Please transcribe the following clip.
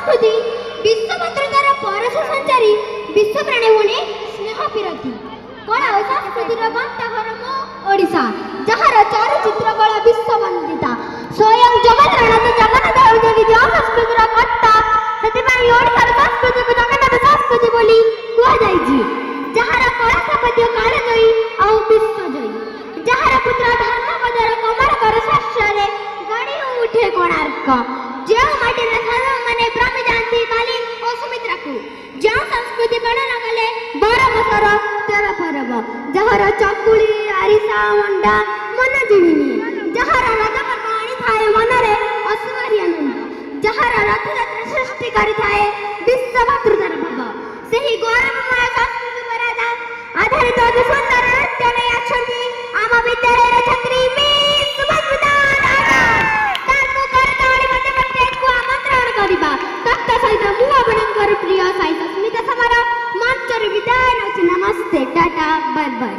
संस्कृति विश्व मातृतार परश संचारी विश्व प्राणी होने स्नेह विरति कला और संस्कृति गंताघर मो ओडिशा जहार चलचित्र कला विश्व वंदिता स्वयं जगत रणत जगन्नाथ देवी जो संस्कृति कर्ता से ओडिशार संस्कृति को जगन्नाथ संस्कृति बोली कह जाइछि जहार कला स्थापत्य कालजयी और विश्वजयी जहार पुत्र धर्मपदर कमलकर शास्त्रे गणी उठे कोणार्क जो माटी माने ब्रह्म जानती काली और सुमित्रा को जो संस्कृति गणना कले 12 बसर 13 परब जहार चकुली आरिसा मंडा मन जिणी जहार रजपर्व आनी थाए मनरे असुवारी आनंद जहार रथयात्रा सृष्टि करि थाए विश्व मातृतार भाव सेही गौरवमय संस्कृति पर आधारित अति सुंदर नृत्य नै अछंती आम विद्यालय छात्री मिस सुभस्मिता ताकु करताली मते प्रत्येक को आमंत्रण करिबा तत्त सहित मु आपनकर प्रिय साहित्य स्मिता समारोह मंच रे विदाय नमस्ते टाटा बाय बाय।